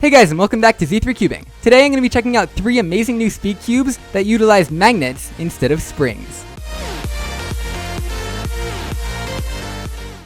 Hey guys, and welcome back to Z3 Cubing. Today I'm going to be checking out 3 amazing new speed cubes that utilize magnets instead of springs.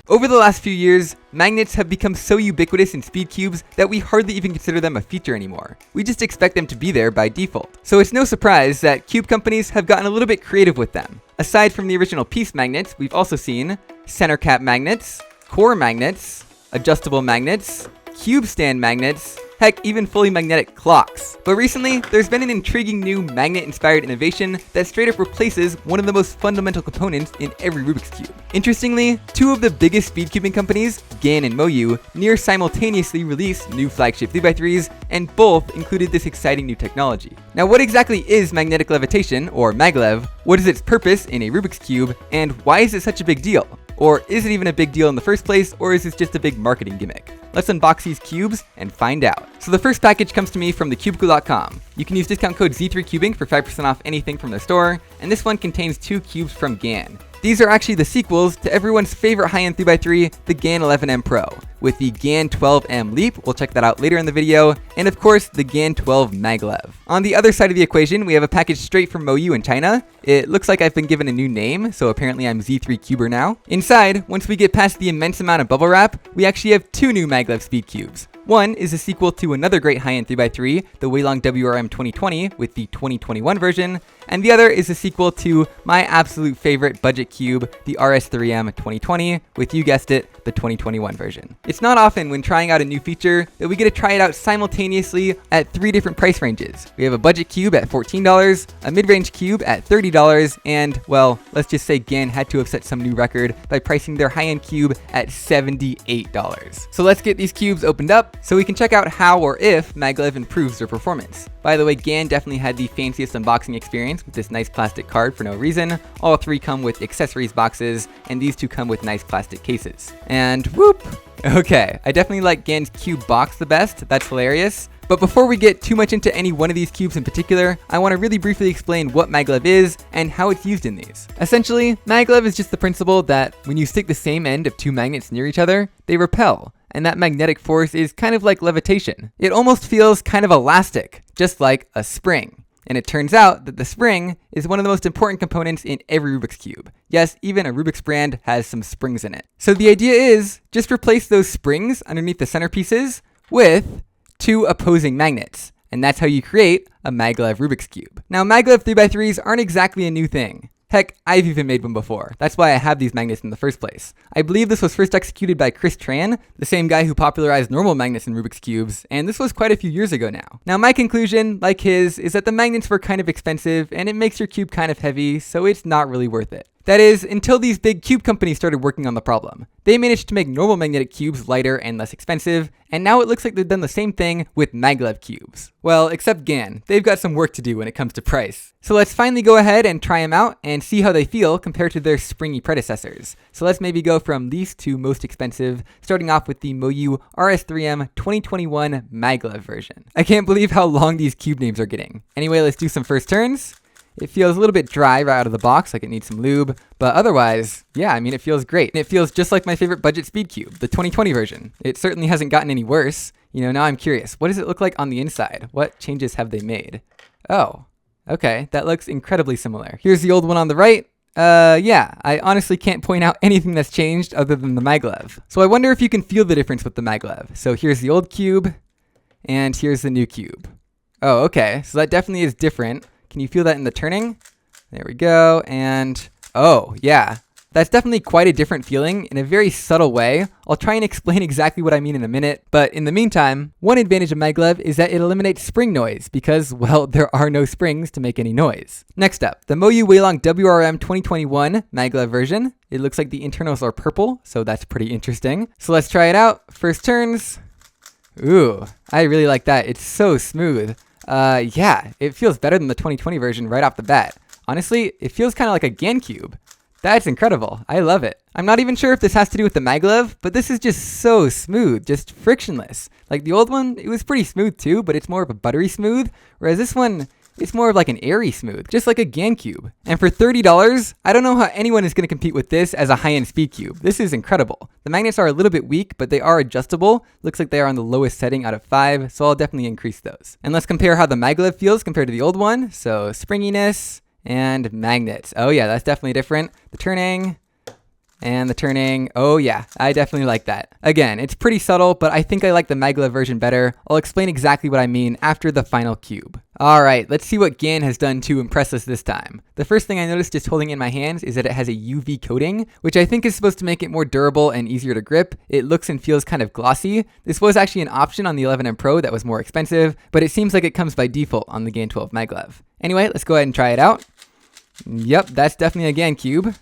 Over the last few years, magnets have become so ubiquitous in speed cubes that we hardly even consider them a feature anymore. We just expect them to be there by default. So it's no surprise that cube companies have gotten a little bit creative with them. Aside from the original piece magnets, we've also seen center cap magnets, core magnets, adjustable magnets, cube stand magnets, heck, even fully magnetic clocks. But recently, there's been an intriguing new magnet-inspired innovation that straight up replaces one of the most fundamental components in every Rubik's Cube. Interestingly, 2 of the biggest speed cubing companies, GAN and MoYu, near simultaneously released new flagship 3x3s, and both included this exciting new technology. Now, what exactly is magnetic levitation, or MagLev? What is its purpose in a Rubik's Cube? And why is it such a big deal? Or is it even a big deal in the first place, or is this just a big marketing gimmick? Let's unbox these cubes and find out. So the first package comes to me from thecubicle.com. You can use discount code Z3Cubing for 5% off anything from their store, and this one contains 2 cubes from GAN. These are actually the sequels to everyone's favorite high-end 3x3, the GAN 11M Pro, with the GAN 12M Leap, we'll check that out later in the video, and of course the GAN 12 MagLev. On the other side of the equation, we have a package straight from MoYu in China. It looks like I've been given a new name, so apparently I'm Z3 Cuber now. Inside, once we get past the immense amount of bubble wrap, we actually have 2 new MagLev speed cubes. One is a sequel to another great high-end 3x3, the Weilong WR M 2020 with the 2021 version, and the other is a sequel to my absolute favorite budget cube, the RS3 M 2020 with, you guessed it, the 2021 version. It's not often when trying out a new feature that we get to try it out simultaneously at 3 different price ranges. We have a budget cube at $14, a mid-range cube at $30, and, well, let's just say GAN had to have set some new record by pricing their high-end cube at $78. So let's get these cubes opened up so we can check out how or if MagLev improves their performance. By the way, GAN definitely had the fanciest unboxing experience with this nice plastic card for no reason. All 3 come with accessories boxes, and these 2 come with nice plastic cases. And whoop! Okay, I definitely like GAN's cube box the best, that's hilarious. But before we get too much into any one of these cubes in particular, I want to really briefly explain what MagLev is and how it's used in these. Essentially, MagLev is just the principle that when you stick the same end of 2 magnets near each other, they repel. And that magnetic force is kind of like levitation. It almost feels kind of elastic, just like a spring. And it turns out that the spring is one of the most important components in every Rubik's Cube. Yes, even a Rubik's brand has some springs in it. So the idea is, just replace those springs underneath the centerpieces with 2 opposing magnets. And that's how you create a MagLev Rubik's Cube. Now, MagLev 3x3s aren't exactly a new thing. Heck, I've even made one before. That's why I have these magnets in the first place. I believe this was first executed by Chris Tran, the same guy who popularized normal magnets in Rubik's Cubes, and this was quite a few years ago now. Now, my conclusion, like his, is that the magnets were kind of expensive, and it makes your cube kind of heavy, so it's not really worth it. That is, until these big cube companies started working on the problem. They managed to make normal magnetic cubes lighter and less expensive, and now it looks like they've done the same thing with MagLev cubes. Well, except GAN. They've got some work to do when it comes to price. So let's finally go ahead and try them out and see how they feel compared to their springy predecessors. So let's maybe go from least to most expensive, starting off with the MoYu RS3 M 2021 MagLev version. I can't believe how long these cube names are getting. Anyway, let's do some first turns. It feels a little bit dry right out of the box, like it needs some lube, but otherwise, yeah, I mean, it feels great. It feels just like my favorite budget speed cube, the 2020 version. It certainly hasn't gotten any worse. You know, now I'm curious, what does it look like on the inside? What changes have they made? Oh, okay, that looks incredibly similar. Here's the old one on the right. Yeah, I honestly can't point out anything that's changed other than the MagLev. So I wonder if you can feel the difference with the MagLev. So here's the old cube, and here's the new cube. Oh, okay, so that definitely is different. Can you feel that in the turning? There we go, and oh, yeah. That's definitely quite a different feeling in a very subtle way. I'll try and explain exactly what I mean in a minute, but in the meantime, one advantage of MagLev is that it eliminates spring noise because, well, there are no springs to make any noise. Next up, the MoYu Weilong WR M 2021 MagLev version. It looks like the internals are purple, so that's pretty interesting. So let's try it out. First turns. Ooh, I really like that. It's so smooth. Yeah, it feels better than the 2020 version right off the bat. Honestly, it feels kind of like a GAN cube. That's incredible. I love it. I'm not even sure if this has to do with the MagLev, but this is just so smooth, just frictionless. Like the old one, it was pretty smooth too, but it's more of a buttery smooth, whereas this one, It's more of like an airy smooth, just like a GAN cube. And for $30, I don't know how anyone is going to compete with this as a high-end speed cube. This is incredible. The magnets are a little bit weak, but they are adjustable. Looks like they are on the lowest setting out of 5, so I'll definitely increase those. And let's compare how the MagLev feels compared to the old one. So springiness and magnets. Oh yeah, that's definitely different. The turning. And the turning, oh yeah, I definitely like that. Again, it's pretty subtle, but I think I like the MagLev version better. I'll explain exactly what I mean after the final cube. Alright, let's see what GAN has done to impress us this time. The first thing I noticed just holding it in my hands is that it has a UV coating, which I think is supposed to make it more durable and easier to grip. It looks and feels kind of glossy. This was actually an option on the 11M Pro that was more expensive, but it seems like it comes by default on the GAN 12 MagLev. Anyway, let's go ahead and try it out. Yep, that's definitely a GAN cube.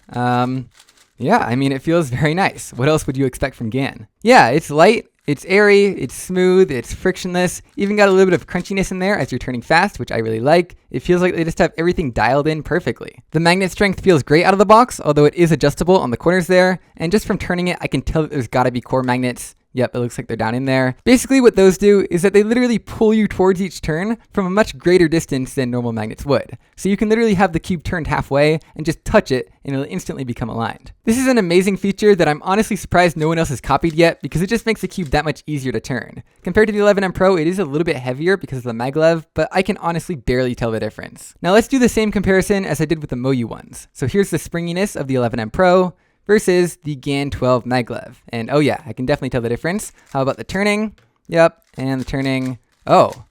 Yeah, I mean, it feels very nice. What else would you expect from GAN? Yeah, it's light, it's airy, it's smooth, it's frictionless. Even got a little bit of crunchiness in there as you're turning fast, which I really like. It feels like they just have everything dialed in perfectly. The magnet strength feels great out of the box, although it is adjustable on the corners there. And just from turning it, I can tell that there's gotta be core magnets. Yep, it looks like they're down in there. Basically what those do is that they literally pull you towards each turn from a much greater distance than normal magnets would. So you can literally have the cube turned halfway and just touch it and it'll instantly become aligned. This is an amazing feature that I'm honestly surprised no one else has copied yet because it just makes the cube that much easier to turn. Compared to the 11M Pro, it is a little bit heavier because of the MagLev, but I can honestly barely tell the difference. Now let's do the same comparison as I did with the MoYu ones. So here's the springiness of the 11M Pro versus the GAN 12 MagLev. And oh yeah, I can definitely tell the difference. How about the turning? Yep, and the turning. Oh,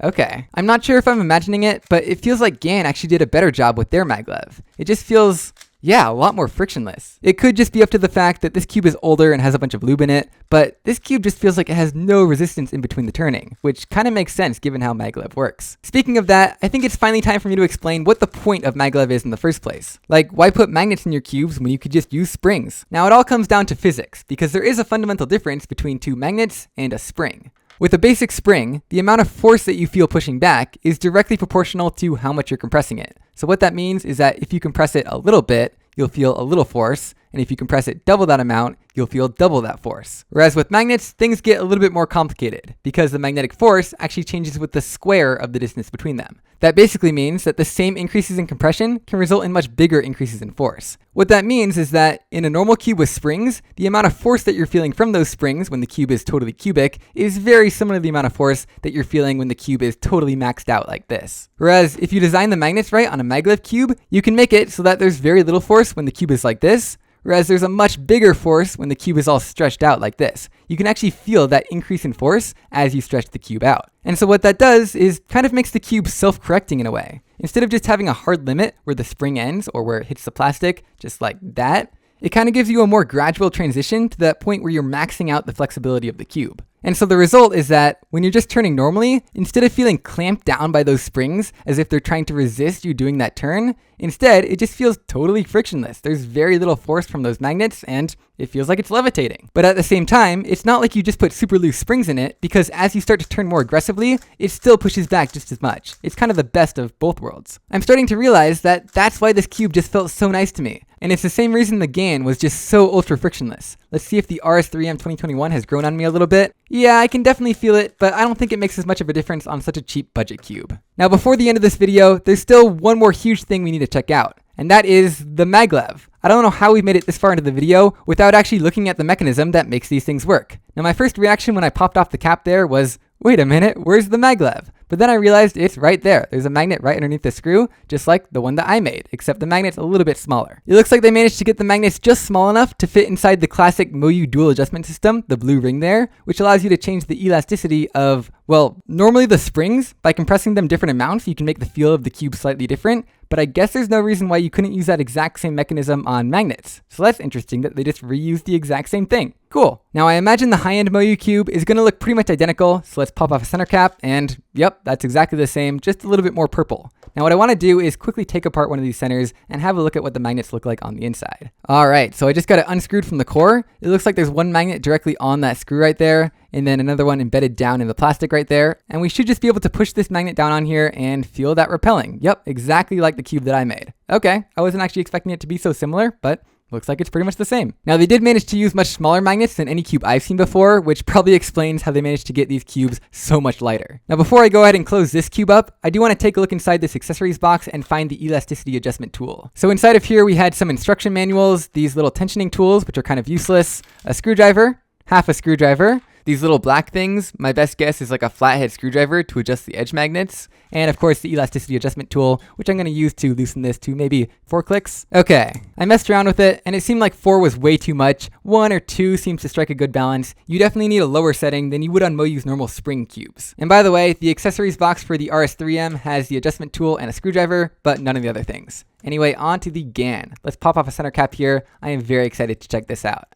okay. I'm not sure if I'm imagining it, but it feels like GAN actually did a better job with their MagLev. It just feels, yeah, a lot more frictionless. It could just be up to the fact that this cube is older and has a bunch of lube in it, but this cube just feels like it has no resistance in between the turning, which kind of makes sense given how MagLev works. Speaking of that, I think it's finally time for me to explain what the point of MagLev is in the first place. Like, why put magnets in your cubes when you could just use springs? Now, it all comes down to physics, because there is a fundamental difference between two magnets and a spring. With a basic spring, the amount of force that you feel pushing back is directly proportional to how much you're compressing it. So what that means is that if you compress it a little bit, you'll feel a little force, and if you compress it double that amount, you'll feel double that force. Whereas with magnets, things get a little bit more complicated because the magnetic force actually changes with the square of the distance between them. That basically means that the same increases in compression can result in much bigger increases in force. What that means is that in a normal cube with springs, the amount of force that you're feeling from those springs when the cube is totally cubic is very similar to the amount of force that you're feeling when the cube is totally maxed out like this. Whereas if you design the magnets right on a MagLev cube, you can make it so that there's very little force when the cube is like this, whereas there's a much bigger force when the cube is all stretched out like this. You can actually feel that increase in force as you stretch the cube out. And so what that does is kind of makes the cube self-correcting in a way. Instead of just having a hard limit where the spring ends or where it hits the plastic, just like that, it kind of gives you a more gradual transition to that point where you're maxing out the flexibility of the cube. And so the result is that when you're just turning normally, instead of feeling clamped down by those springs as if they're trying to resist you doing that turn, instead it just feels totally frictionless. There's very little force from those magnets and it feels like it's levitating. But at the same time, it's not like you just put super loose springs in it because as you start to turn more aggressively, it still pushes back just as much. It's kind of the best of both worlds. I'm starting to realize that that's why this cube just felt so nice to me. And it's the same reason the GAN was just so ultra frictionless. Let's see if the RS3 M 2021 has grown on me a little bit. Yeah, I can definitely feel it, but I don't think it makes as much of a difference on such a cheap budget cube. Now before the end of this video, there's still one more huge thing we need to check out, and that is the MagLev. I don't know how we've made it this far into the video without actually looking at the mechanism that makes these things work. Now my first reaction when I popped off the cap there was, wait a minute, where's the MagLev? But then I realized it's right there. There's a magnet right underneath the screw, just like the one that I made, except the magnet's a little bit smaller. It looks like they managed to get the magnets just small enough to fit inside the classic MoYu dual adjustment system, the blue ring there, which allows you to change the elasticity of, well, normally the springs. By compressing them different amounts, you can make the feel of the cube slightly different, but I guess there's no reason why you couldn't use that exact same mechanism on magnets. So that's interesting that they just reused the exact same thing. Cool. Now I imagine the high-end MoYu cube is going to look pretty much identical, so let's pop off a center cap, and yep, that's exactly the same, just a little bit more purple. Now what I want to do is quickly take apart one of these centers and have a look at what the magnets look like on the inside. Alright, so I just got it unscrewed from the core. It looks like there's one magnet directly on that screw right there, and then another one embedded down in the plastic right there. And we should just be able to push this magnet down on here and feel that repelling. Yep, exactly like the cube that I made. Okay, I wasn't actually expecting it to be so similar, but looks like it's pretty much the same. Now, they did manage to use much smaller magnets than any cube I've seen before, which probably explains how they managed to get these cubes so much lighter. Now, before I go ahead and close this cube up, I do want to take a look inside this accessories box and find the elasticity adjustment tool. So inside of here, we had some instruction manuals, these little tensioning tools, which are kind of useless, a screwdriver, half a screwdriver, these little black things, my best guess is like a flathead screwdriver to adjust the edge magnets, and of course the elasticity adjustment tool, which I'm going to use to loosen this to maybe 4 clicks. Okay, I messed around with it, and it seemed like 4 was way too much. 1 or 2 seems to strike a good balance. You definitely need a lower setting than you would on MoYu's normal spring cubes. And by the way, the accessories box for the RS3 M has the adjustment tool and a screwdriver, but none of the other things. Anyway, on to the GAN. Let's pop off a center cap here. I am very excited to check this out.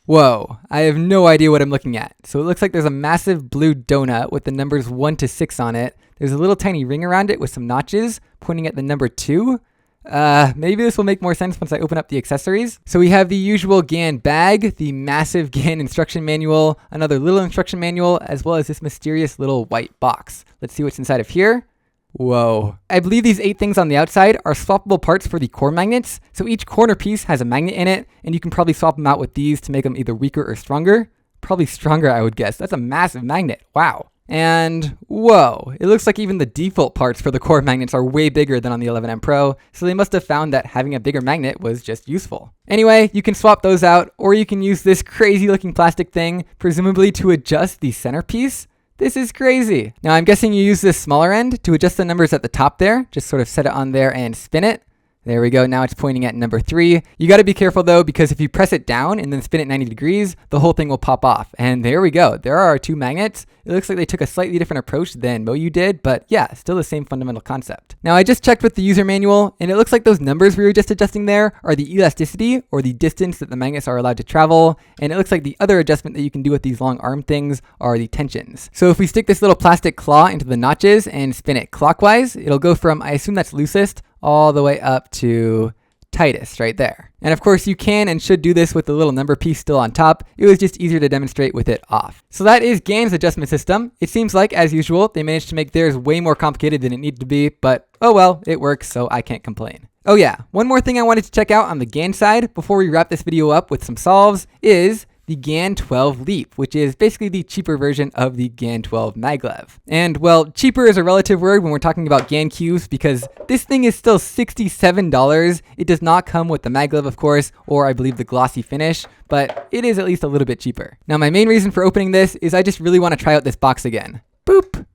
Whoa, I have no idea what I'm looking at. So it looks like there's a massive blue donut with the numbers 1 to 6 on it. There's a little tiny ring around it with some notches pointing at the number 2. Maybe this will make more sense once I open up the accessories. So we have the usual GAN bag, the massive GAN instruction manual, another little instruction manual, as well as this mysterious little white box. Let's see what's inside of here. Whoa. I believe these 8 things on the outside are swappable parts for the core magnets. So each corner piece has a magnet in it, and you can probably swap them out with these to make them either weaker or stronger. Probably stronger, I would guess. That's a massive magnet. Wow. And whoa, it looks like even the default parts for the core magnets are way bigger than on the 11M Pro, so they must have found that having a bigger magnet was just useful. Anyway, you can swap those out, or you can use this crazy looking plastic thing, presumably to adjust the centerpiece. This is crazy. Now I'm guessing you use this smaller end to adjust the numbers at the top there. Just sort of set it on there and spin it. There we go. Now it's pointing at number 3. You got to be careful though, because if you press it down and then spin it 90 degrees, the whole thing will pop off. And there we go. There are our 2 magnets. It looks like they took a slightly different approach than MoYu did, but yeah, still the same fundamental concept. Now I just checked with the user manual, and it looks like those numbers we were just adjusting there are the elasticity, or the distance that the magnets are allowed to travel. And it looks like the other adjustment that you can do with these long arm things are the tensions. So if we stick this little plastic claw into the notches and spin it clockwise, it'll go from, I assume that's loosest, all the way up to tightest right there. And of course you can and should do this with the little number piece still on top. It was just easier to demonstrate with it off. So that is GAN's adjustment system. It seems like, as usual, they managed to make theirs way more complicated than it needed to be, but oh well, it works, so I can't complain. Oh yeah, one more thing I wanted to check out on the GAN side before we wrap this video up with some solves is the GAN 12 Leap, which is basically the cheaper version of the GAN 12 MagLev. And well, cheaper is a relative word when we're talking about GAN cubes because this thing is still $67. It does not come with the MagLev, of course, or I believe the glossy finish, but it is at least a little bit cheaper. Now, my main reason for opening this is I just really want to try out this box again. Boop!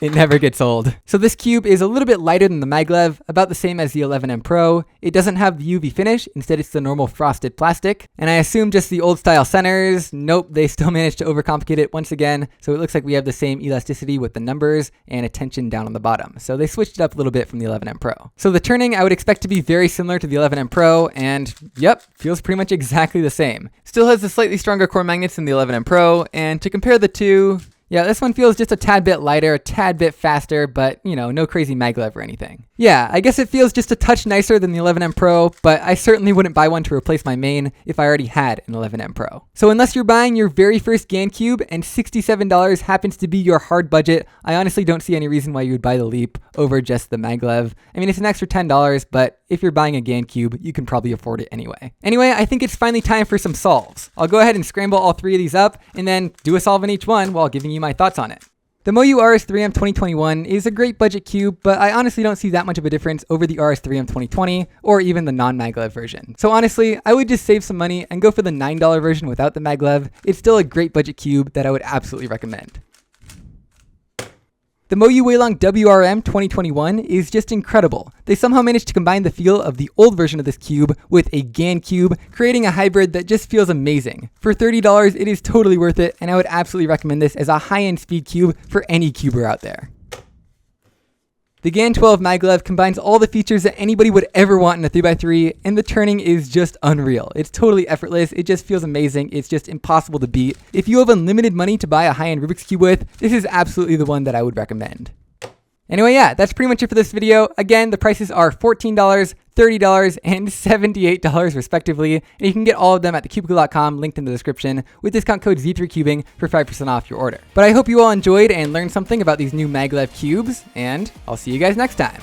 It never gets old. So this cube is a little bit lighter than the MagLev, about the same as the 11M Pro. It doesn't have the UV finish, instead it's the normal frosted plastic. And I assume just the old style centers. Nope, they still managed to overcomplicate it once again. So it looks like we have the same elasticity with the numbers and a tension down on the bottom. So they switched it up a little bit from the 11M Pro. So the turning I would expect to be very similar to the 11M Pro, and yep, feels pretty much exactly the same. Still has the slightly stronger core magnets than the 11M Pro, and to compare the two, yeah, this one feels just a tad bit lighter, a tad bit faster, but, you know, no crazy MagLev or anything. Yeah, I guess it feels just a touch nicer than the 11M Pro, but I certainly wouldn't buy one to replace my main if I already had an 11M Pro. So unless you're buying your very first GAN cube and $67 happens to be your hard budget, I honestly don't see any reason why you would buy the Leap over just the MagLev. I mean, it's an extra $10, but if you're buying a GAN cube, you can probably afford it anyway. Anyway, I think it's finally time for some solves. I'll go ahead and scramble all 3 of these up and then do a solve in each one while giving you my thoughts on it. The MoYu RS3 M 2021 is a great budget cube, but I honestly don't see that much of a difference over the RS3 M 2020 or even the non-MagLev version. So honestly, I would just save some money and go for the $9 version without the MagLev. It's still a great budget cube that I would absolutely recommend. The MoYu Weilong WR M 2021 is just incredible. They somehow managed to combine the feel of the old version of this cube with a GAN cube, creating a hybrid that just feels amazing. For $30, it is totally worth it, and I would absolutely recommend this as a high-end speed cube for any cuber out there. The GAN 12 MagLev combines all the features that anybody would ever want in a 3x3, and the turning is just unreal. It's totally effortless, it just feels amazing, it's just impossible to beat. If you have unlimited money to buy a high-end Rubiks Cube with, this is absolutely the one that I would recommend. Anyway, yeah, that's pretty much it for this video. Again, the prices are $14, $30, and $78 respectively, and you can get all of them at thecubicle.com, linked in the description, with discount code Z3Cubing for 5% off your order. But I hope you all enjoyed and learned something about these new MagLev cubes, and I'll see you guys next time.